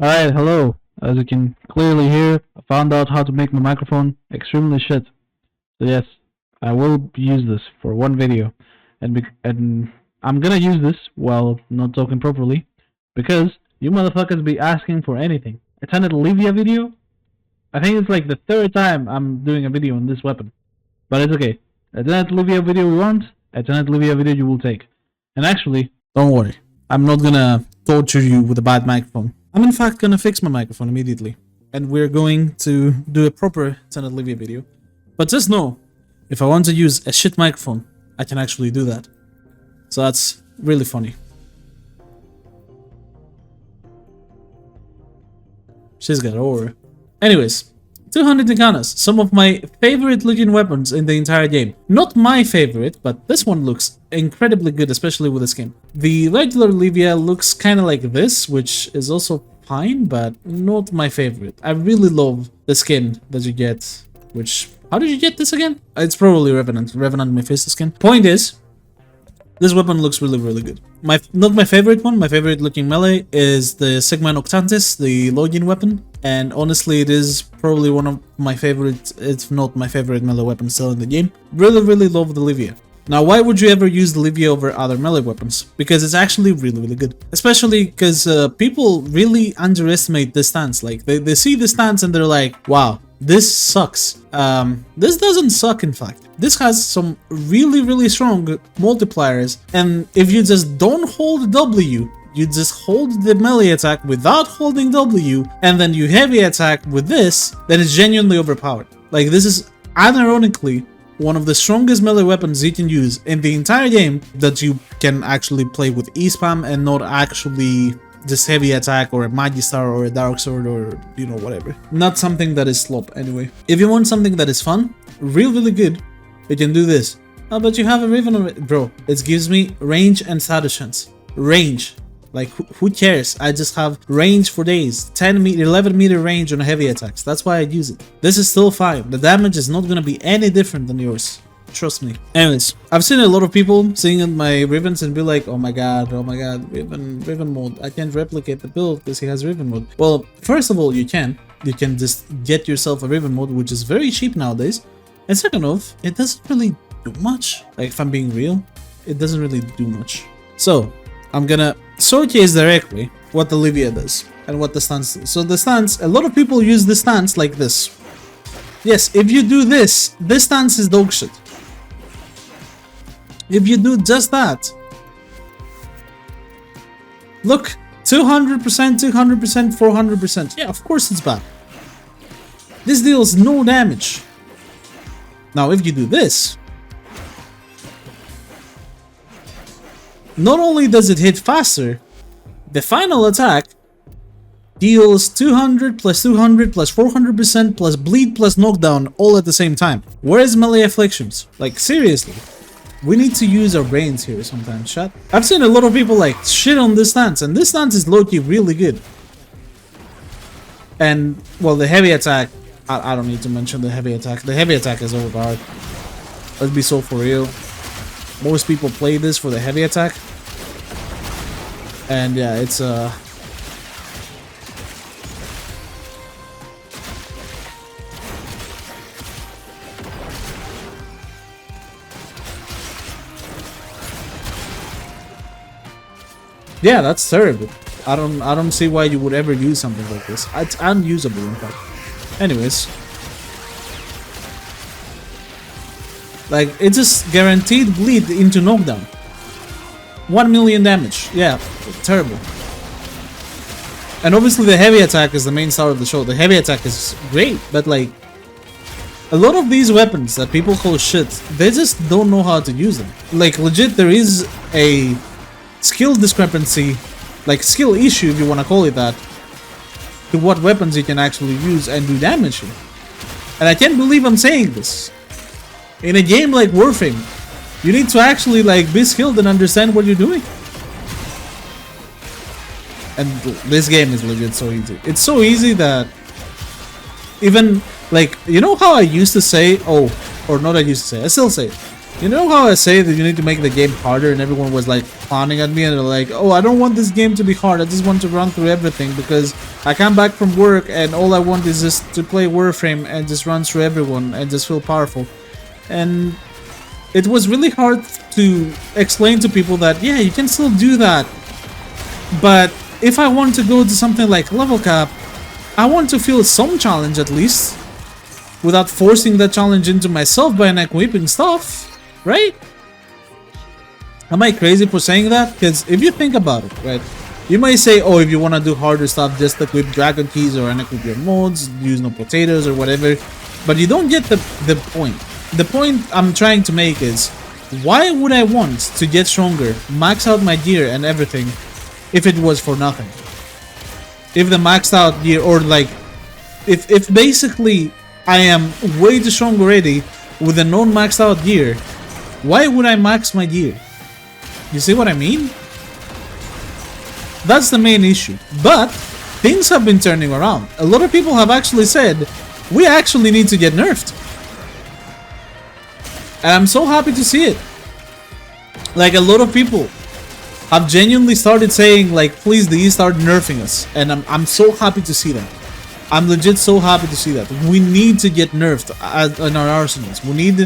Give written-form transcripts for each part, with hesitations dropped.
Alright, hello. As you can clearly hear, I found out how to make my microphone extremely shit. So yes, I will use this for one video. And I'm gonna use this while not talking properly, because you motherfuckers be asking for anything. A Tenet Livia video? I think it's like the third time I'm doing a video on this weapon. But it's okay. A Tenet Livia video we want, a Tenet Livia video you will take. And actually, don't worry. I'm not gonna torture you with a bad microphone. I'm in fact gonna fix my microphone immediately. And we're going to do a proper Tenet Livia video. But just know, if I want to use a shit microphone, I can actually do that. So that's really funny. She's got aura. Anyways, 200 Nikanas, some of my favorite looking weapons in the entire game. Not my favorite, but this one looks incredibly good, especially with the skin. The regular Livia looks kind of like this, which is also fine, but not my favorite. I really love the skin that you get, which... How did you get this again? It's probably Revenant Mephisto skin. Point is, this weapon looks really good. Not my favorite one, my favorite looking melee is the Sigma Noctantis, the login weapon. And honestly, it is probably one of my favorite, if not my favorite melee weapon still in the game. Really love the Livia. Now, why would you ever use the Livia over other melee weapons? Because it's actually really good. Especially because people really underestimate this stance. Like, they see the stance and they're like, wow, this sucks. This doesn't suck, in fact. This has some really strong multipliers, and if you just don't hold W, you just hold the melee attack without holding W, and then you heavy attack with this, then it's genuinely overpowered. Like, this is unironically one of the strongest melee weapons you can use in the entire game that you can actually play with E-spam and not actually just heavy attack or a Magistar or a Dark Sword or, you know, whatever. Not something that is slop anyway. If you want something that is fun, really good, you can do this. Oh, but you have a Riven already. Bro, it gives me range and status chance. Range. Like, who cares? I just have range for days. 10 meter, 11 meter range on heavy attacks. That's why I use it. This is still fine. The damage is not gonna be any different than yours. Trust me. Anyways, I've seen a lot of people seeing my Rivens and be like, oh my god, Riven mode. I can't replicate the build because he has Riven mode. Well, first of all, you can. You can just get yourself a Riven mode, which is very cheap nowadays. And second off, it doesn't really do much. Like, if I'm being real, it doesn't really do much. So, I'm gonna showcase directly what the Livia does and what the stance does. So the stance, a lot of people use the stance like this. Yes, if you do this stance is dog shit. If you do just that, look, 200%, 200%, 400%. Yeah, of course it's bad. This deals no damage. Now, if you do this, not only does it hit faster, the final attack deals 200 plus 200 plus 400% plus bleed plus knockdown all at the same time. Where's melee afflictions? Like, seriously. We need to use our brains here sometimes, chat. I've seen a lot of people like shit on this stance, and this stance is low-key really good. And, well, the heavy attack, I don't need to mention the heavy attack. The heavy attack is overpowered. Let's be so for real. Most people play this for the heavy attack. And yeah, it's yeah, that's terrible. I don't see why you would ever use something like this. It's unusable, in fact. Anyways, like, it's just guaranteed bleed into knockdown. 1 million damage. Yeah, terrible. And obviously the heavy attack is the main star of the show. The heavy attack is great, but like, a lot of these weapons that people call shit, they just don't know how to use them. Like, legit, there is a skill discrepancy, like skill issue if you want to call it that, to what weapons you can actually use and do damage in. And I can't believe I'm saying this. In a game like Warframe, you need to actually like be skilled and understand what you're doing. And this game is legit so easy. It's so easy that even like, you know how I used to say, oh, or not I used to say, I still say it. You know how I say that you need to make the game harder and everyone was like clowning at me and they're like, oh, I don't want this game to be hard, I just want to run through everything because I come back from work and all I want is just to play Warframe and just run through everyone and just feel powerful. And it was really hard to explain to people that, yeah, you can still do that. But if I want to go to something like level cap, I want to feel some challenge at least, without forcing that challenge into myself by equipping stuff, right? Am I crazy for saying that? Because if you think about it, right, you might say, oh, if you want to do harder stuff, just equip dragon keys or unequip your mods, use no potatoes or whatever. But you don't get the point. The point I'm trying to make is, why would I want to get stronger, max out my gear and everything, if it was for nothing? If the maxed out gear, or like, if basically I am way too strong already with the non-maxed out gear, why would I max my gear? You see what I mean? That's the main issue. But things have been turning around. A lot of people have actually said, we actually need to get nerfed. And I'm so happy to see it. Like, a lot of people have genuinely started saying, like, please, DE, start nerfing us. And I'm so happy to see that. I'm legit so happy to see that. We need to get nerfed in our arsenals. We need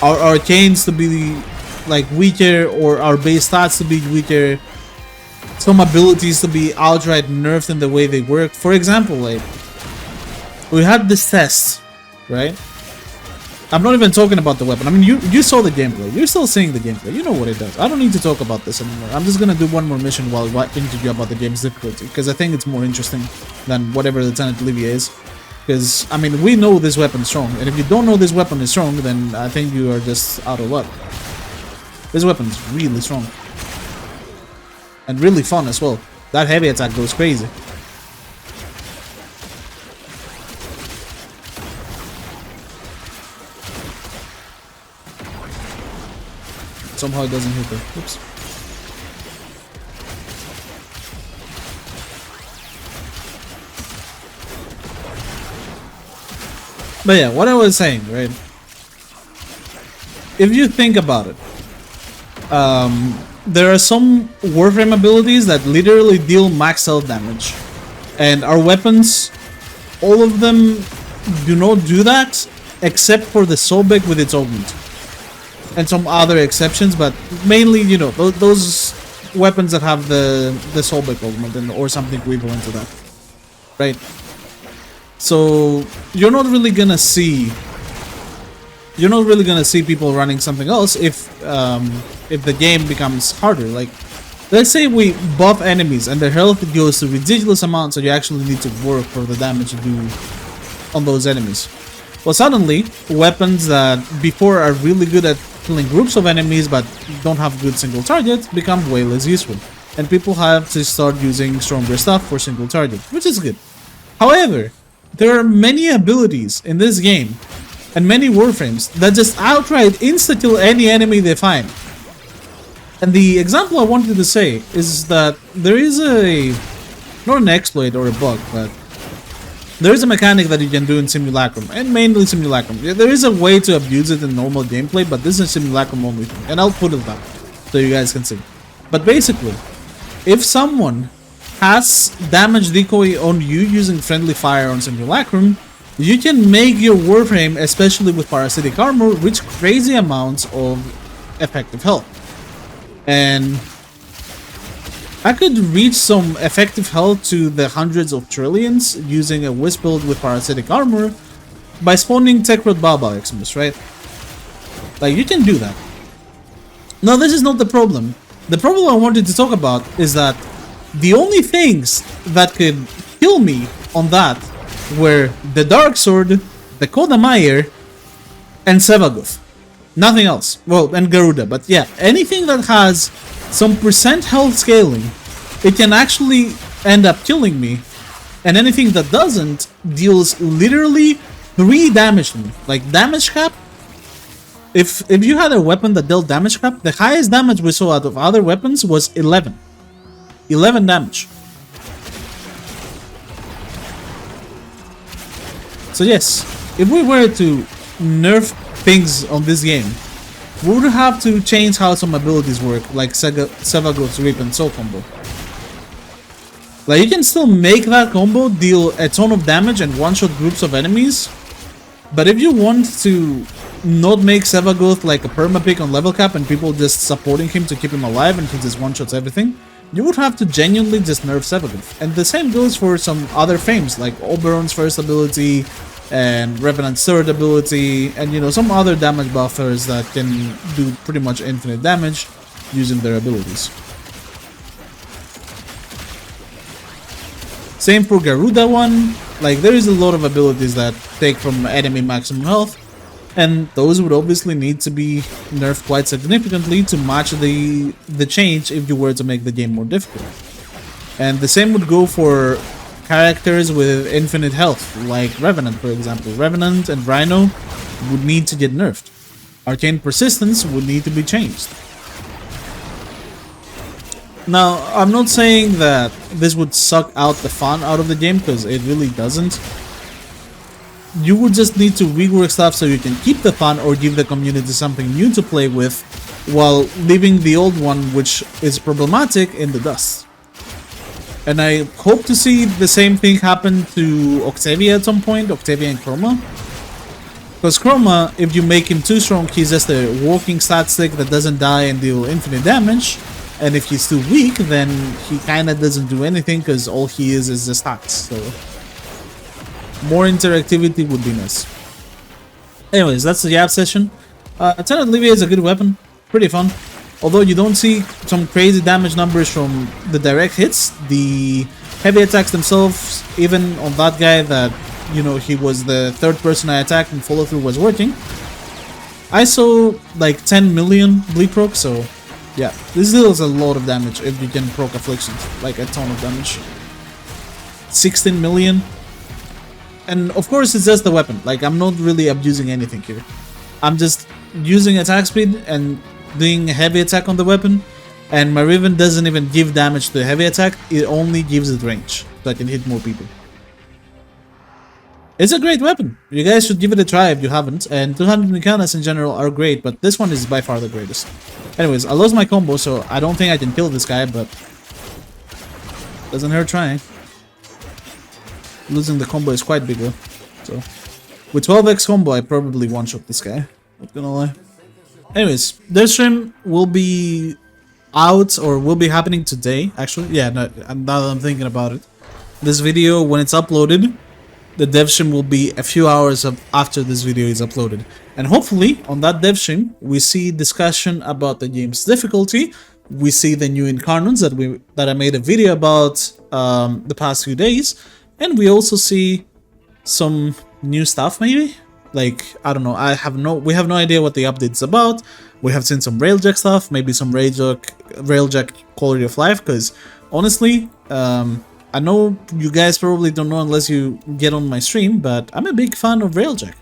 our arcanes to be, like, weaker, or our base stats to be weaker. Some abilities to be outright nerfed in the way they work. For example, like, we had this test, right? I'm not even talking about the weapon. I mean, you saw the gameplay. You're still seeing the gameplay. You know what it does. I don't need to talk about this anymore. I'm just gonna do one more mission while talking to you about the game's difficulty, because I think it's more interesting than whatever the Tenet Livia is. Because, I mean, we know this weapon is strong, and if you don't know this weapon is strong, then I think you are just out of luck. This weapon is really strong. And really fun as well. That heavy attack goes crazy. Somehow it doesn't hit her. Oops. But yeah, what I was saying, right? If you think about it, there are some Warframe abilities that literally deal max health damage. And our weapons, all of them do not do that, except for the Sobek with its augment. And some other exceptions, but mainly, you know, those weapons that have the Soulbreak augment or something equivalent to that, right? So you're not really gonna see people running something else if the game becomes harder. Like, let's say we buff enemies and their health goes to ridiculous amounts, so you actually need to work for the damage you do on those enemies. Well, suddenly weapons that before are really good at killing groups of enemies but don't have good single targets become way less useful, and people have to start using stronger stuff for single target, which is good. However, there are many abilities in this game and many Warframes that just outright insta-kill any enemy they find. And the example I wanted to say is that there is not an exploit or a bug, but there is a mechanic that you can do in Simulacrum, and mainly Simulacrum. There is a way to abuse it in normal gameplay, but this is Simulacrum only thing, and I'll put it up so you guys can see. But basically, if someone has damage decoy on you using friendly fire on Simulacrum, you can make your Warframe, especially with parasitic armor, reach crazy amounts of effective health. And I could reach some effective health to the hundreds of trillions using a Wisp build with parasitic armor by spawning Techrod Baba Eximus, right? Like, you can do that. Now, this is not the problem. The problem I wanted to talk about is that the only things that could kill me on that were the Dark Sword, the Kodamair, and Sevagoth. Nothing else. Well, and Garuda, but yeah, anything that has some percent health scaling, it can actually end up killing me, and anything that doesn't deals literally 3 damage to me. Like, damage cap, if you had a weapon that dealt damage cap, the highest damage we saw out of other weapons was 11 damage. So yes, if we were to nerf things on this game, we would have to change how some abilities work, like Sevagoth's Rip and Soul combo. Like, you can still make that combo deal a ton of damage and one-shot groups of enemies, but if you want to not make Sevagoth like a perma-pick on level cap and people just supporting him to keep him alive and he just one-shots everything, you would have to genuinely just nerf Sevagoth. And the same goes for some other frames like Oberon's first ability and Revenant's third ability, and you know, some other damage buffers that can do pretty much infinite damage using their abilities. Same for Garuda one. Like, there is a lot of abilities that take from enemy maximum health, and those would obviously need to be nerfed quite significantly to match the change if you were to make the game more difficult. And the same would go for characters with infinite health, like Revenant, for example. Revenant and Rhino would need to get nerfed. Arcane Persistence would need to be changed. Now, I'm not saying that this would suck out the fun out of the game, because it really doesn't. You would just need to rework stuff so you can keep the fun or give the community something new to play with, while leaving the old one, which is problematic, in the dust. And I hope to see the same thing happen to Octavia at some point, Octavia and Chroma. Because Chroma, if you make him too strong, he's just a walking stat stick that doesn't die and deal infinite damage. And if he's too weak, then he kinda doesn't do anything because all he is the stats. So more interactivity would be nice. Anyways, that's the Yab session. Tenet Livia is a good weapon, pretty fun. Although you don't see some crazy damage numbers from the direct hits, the heavy attacks themselves, even on that guy that, you know, he was the third person I attacked and follow through was working. I saw like 10 million bleed proc, so yeah, this deals a lot of damage if you can proc afflictions, like a ton of damage. 16 million. And of course it's just the weapon, like I'm not really abusing anything here. I'm just using attack speed and doing a heavy attack on the weapon, and my Riven doesn't even give damage to the heavy attack, it only gives it range, so I can hit more people. It's a great weapon, you guys should give it a try if you haven't, and 200 Nikanas in general are great, but this one is by far the greatest. Anyways, I lost my combo, so I don't think I can kill this guy, but doesn't hurt trying. Losing the combo is quite big though, so with 12x combo I probably one-shot this guy, not gonna lie. Anyways, this stream will be out, or will be happening today, actually. Yeah, no, now that I'm thinking about it. This video, when it's uploaded, the dev stream will be a few hours after this video is uploaded. And hopefully, on that dev stream, we see discussion about the game's difficulty. We see the new incarnates that I made a video about the past few days. And we also see some new stuff, maybe? Like, I don't know, we have no idea what the update's about. We have seen some Railjack stuff, maybe some Railjack quality of life, because honestly, I know you guys probably don't know unless you get on my stream, but I'm a big fan of Railjack.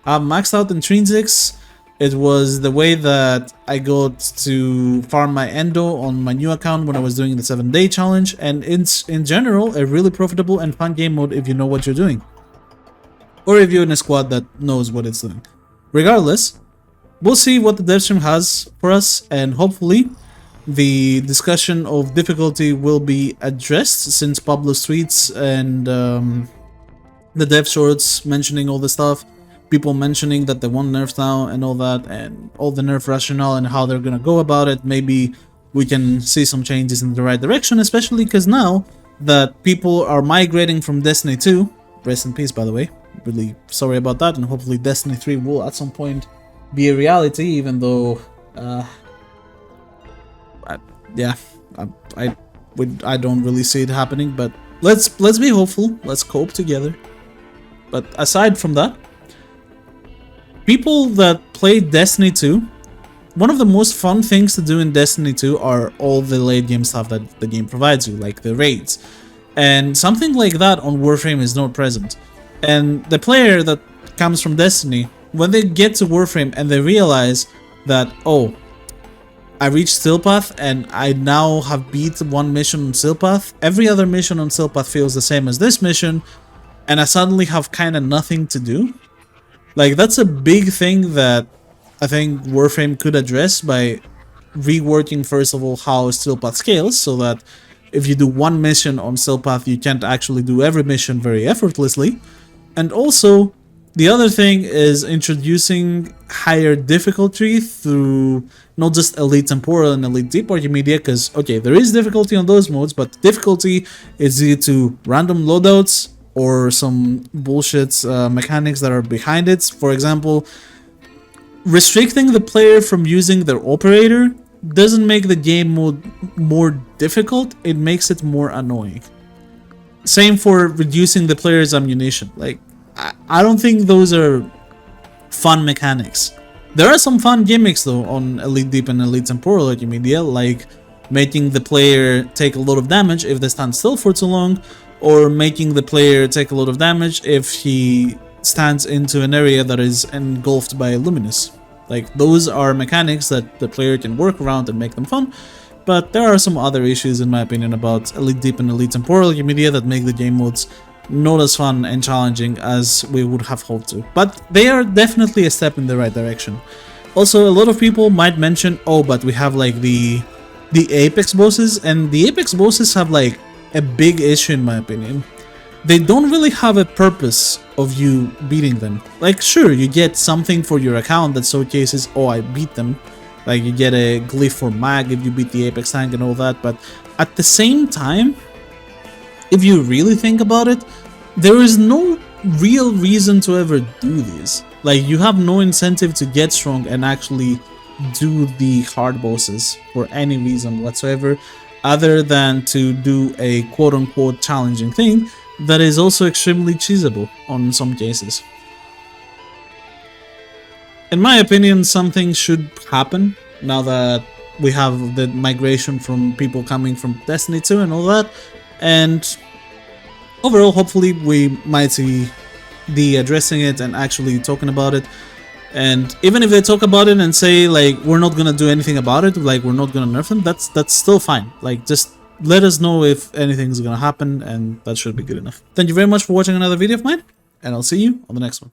I've maxed out intrinsics. It was the way that I got to farm my endo on my new account when I was doing the 7-day challenge, and it's in general a really profitable and fun game mode if you know what you're doing. Or if you're in a squad that knows what it's doing. Regardless, we'll see what the dev stream has for us, and hopefully the discussion of difficulty will be addressed, since Pablo's tweets and the dev shorts mentioning all the stuff, people mentioning that they want nerfs now and all that, and all the nerf rationale and how they're gonna go about it. Maybe we can see some changes in the right direction, especially because now that people are migrating from Destiny 2, rest in peace by the way, really sorry about that, and hopefully Destiny 3 will at some point be a reality, even though I don't really see it happening, but let's be hopeful, let's cope together. But aside from that, people that play Destiny 2, one of the most fun things to do in Destiny 2 are all the late game stuff that the game provides you, like the raids. And something like that on Warframe is not present. And the player that comes from Destiny, when they get to Warframe and they realize that, oh, I reached Steelpath and I now have beat one mission on Steelpath, every other mission on Steelpath feels the same as this mission, and I suddenly have kind of nothing to do. Like, that's a big thing that I think Warframe could address by reworking, first of all, how Steelpath scales, so that if you do one mission on Stealth Path, you can't actually do every mission very effortlessly. And also, the other thing is introducing higher difficulty through not just Elite Temporal and Elite Deep Media, because, okay, there is difficulty on those modes, but difficulty is due to random loadouts or some bullshit mechanics that are behind it. For example, restricting the player from using their operator doesn't make the game mode more difficult, it makes it more annoying. Same for reducing the player's ammunition. Like, I don't think those are fun mechanics. There are some fun gimmicks though on Elite Deep and Elite Temporal Media, like making the player take a lot of damage if they stand still for too long, or making the player take a lot of damage if he stands into an area that is engulfed by Luminous. Like, those are mechanics that the player can work around and make them fun, but there are some other issues in my opinion about Elite Deep and Elite Temporal Media that make the game modes not as fun and challenging as we would have hoped to. But they are definitely a step in the right direction. Also, a lot of people might mention, oh, but we have like the Apex bosses, and the Apex bosses have like a big issue in my opinion. They don't really have a purpose of you beating them. Like, sure, you get something for your account that showcases, oh, I beat them. Like, you get a glyph for mag if you beat the Apex tank and all that, but at the same time, if you really think about it, there is no real reason to ever do this. Like, you have no incentive to get strong and actually do the hard bosses for any reason whatsoever, other than to do a quote-unquote challenging thing that is also extremely cheesable on some cases. In my opinion, something should happen now that we have the migration from people coming from Destiny 2 and all that, and overall, hopefully, we might see the addressing it and actually talking about it. And even if they talk about it and say, like, we're not gonna do anything about it, like, we're not gonna nerf them, that's still fine. Like, just let us know if anything's gonna happen, and that should be good enough. Thank you very much for watching another video of mine, and I'll see you on the next one.